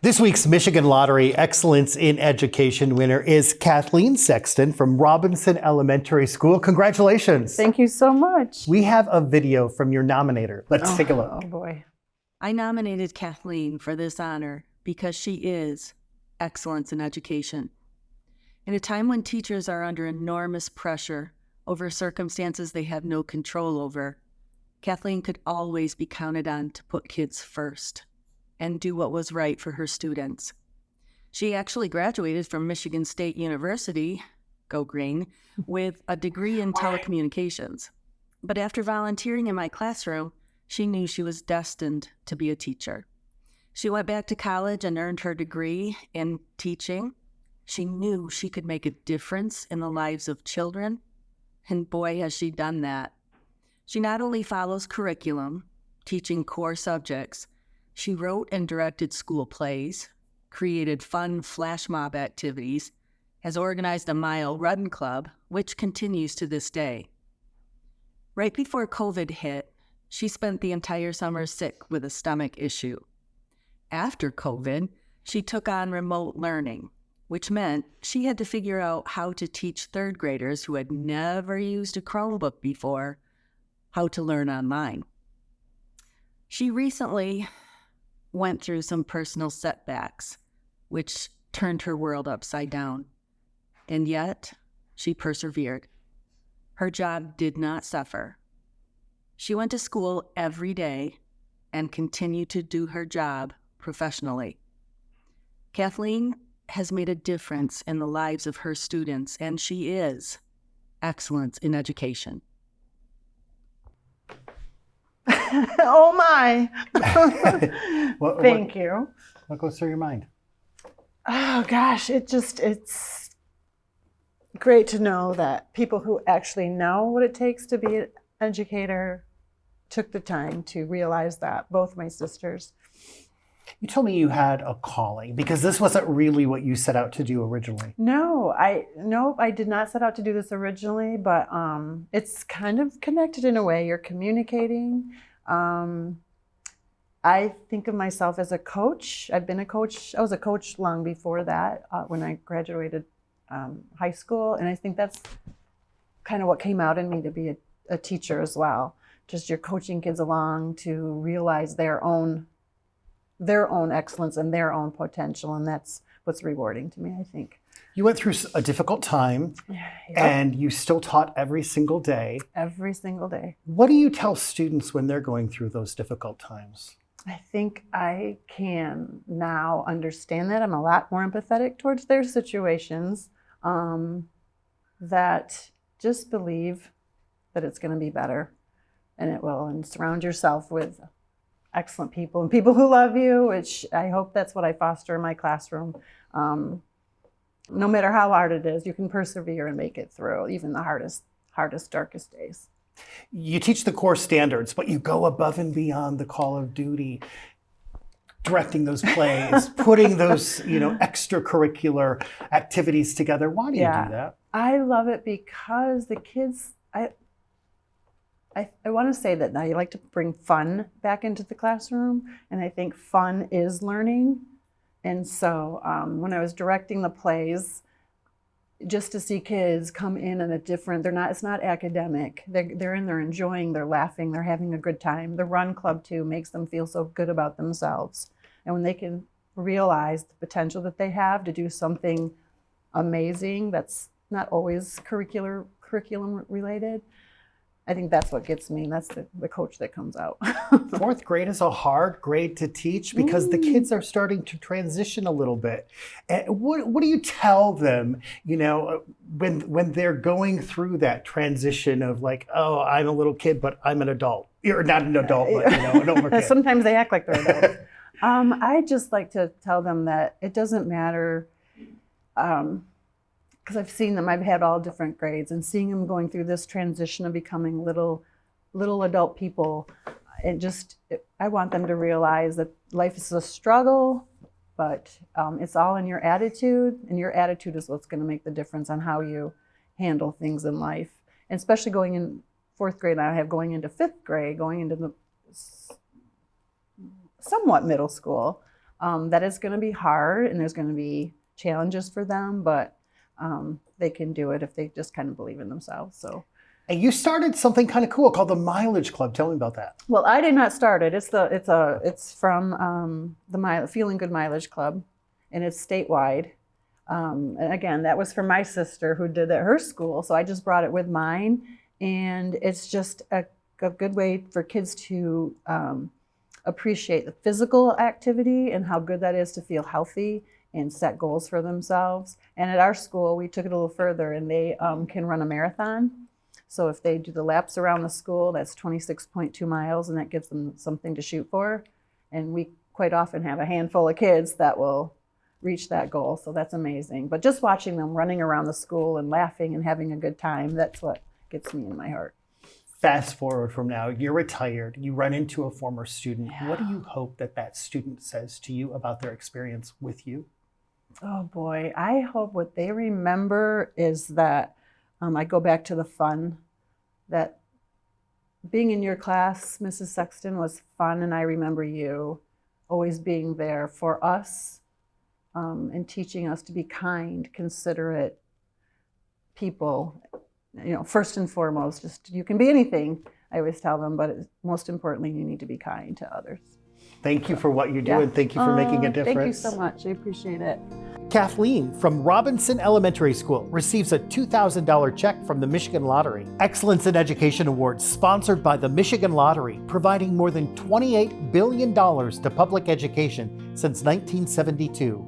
This week's Michigan Lottery Excellence in Education winner is Kathleen Sexton from Robinson Elementary School. Congratulations. Thank you so much. We have a video from your nominator. Let's take a look. Oh boy. I nominated Kathleen for this honor because she is excellence in education. In a time when teachers are under enormous pressure over circumstances they have no control over, Kathleen could always be counted on to put kids first and do what was right for her students. She actually graduated from Michigan State University, go green, with a degree in telecommunications. But after volunteering in my classroom, she knew she was destined to be a teacher. She went back to college and earned her degree in teaching. She knew she could make a difference in the lives of children, and boy, has she done that. She not only follows curriculum, teaching core subjects, she wrote and directed school plays, created fun flash mob activities, has organized a mile run club, which continues to this day. Right before COVID hit, she spent the entire summer sick with a stomach issue. After COVID, she took on remote learning, which meant she had to figure out how to teach third graders who had never used a Chromebook before how to learn online. She recently went through some personal setbacks, which turned her world upside down. And yet, she persevered. Her job did not suffer. She went to school every day and continued to do her job professionally. Kathleen has made a difference in the lives of her students, and she is excellence in education. Oh my. Thank you. What goes through your mind? Oh gosh, it's great to know that people who actually know what it takes to be an educator took the time to realize that, both my sisters. You told me you had a calling because this wasn't really what you set out to do originally. No, I did not set out to do this originally, but it's kind of connected in a way. You're communicating. I think of myself as a coach. I've been a coach. I was a coach long before that, when I graduated high school, and I think that's kind of what came out in me to be a teacher as well. Just you're coaching kids along to realize their own excellence and their own potential, and that's what's rewarding to me, I think. You went through a difficult time, and you still taught every single day. Every single day. What do you tell students when they're going through those difficult times? I think I can now understand that. I'm a lot more empathetic towards their situations, that just believe that it's going to be better, and it will, and surround yourself with excellent people and people who love you, which I hope that's what I foster in my classroom. No matter how hard it is, you can persevere and make it through even the hardest, darkest days. You teach the core standards, but you go above and beyond the call of duty, directing those plays, putting those, extracurricular activities together. Why do you do that? I love it because the kids, I want to say that I like to bring fun back into the classroom, and I think fun is learning. And so when I was directing the plays, just to see kids come in a different, it's not academic. They're in there enjoying, they're laughing, they're having a good time. The run club too makes them feel so good about themselves. And when they can realize the potential that they have to do something amazing that's not always curriculum related, I think that's what gets me, and that's the coach that comes out. Fourth grade is a hard grade to teach because the kids are starting to transition a little bit. And what do you tell them, when they're going through that transition of like, oh, I'm a little kid, but I'm an adult. You're not an adult, but an older kid. Sometimes they act like they're adults. I just like to tell them that it doesn't matter, because I've seen them, I've had all different grades, and seeing them going through this transition of becoming little adult people, I want them to realize that life is a struggle, but it's all in your attitude, and your attitude is what's going to make the difference on how you handle things in life. And especially going in fourth grade, I have going into fifth grade, going into the somewhat middle school. that is going to be hard and there's going to be challenges for them, but they can do it if they just kind of believe in themselves. So. And you started something kind of cool called the Mileage Club. Tell me about that. Well, I did not start it. It's from the Feeling Good Mileage Club, and it's statewide. And again, that was for my sister who did it at her school, so I just brought it with mine. And it's just a good way for kids to appreciate the physical activity and how good that is to feel healthy and set goals for themselves. And at our school, we took it a little further, and they can run a marathon. So if they do the laps around the school, that's 26.2 miles, and that gives them something to shoot for. And we quite often have a handful of kids that will reach that goal, so that's amazing. But just watching them running around the school and laughing and having a good time, that's what gets me in my heart. Fast forward from now, you're retired, you run into a former student. Yeah. What do you hope that student says to you about their experience with you? Oh boy, I hope what they remember is that I go back to the fun, that being in your class, Mrs. Sexton, was fun, and I remember you always being there for us and teaching us to be kind, considerate people. First and foremost, just you can be anything, I always tell them, but most importantly, you need to be kind to others. Thank you for what you do, Yeah. and thank you for making a difference. Thank you so much. I appreciate it. Kathleen from Robinson Elementary School receives a $2,000 check from the Michigan Lottery. Excellence in Education Awards sponsored by the Michigan Lottery, providing more than $28 billion to public education since 1972.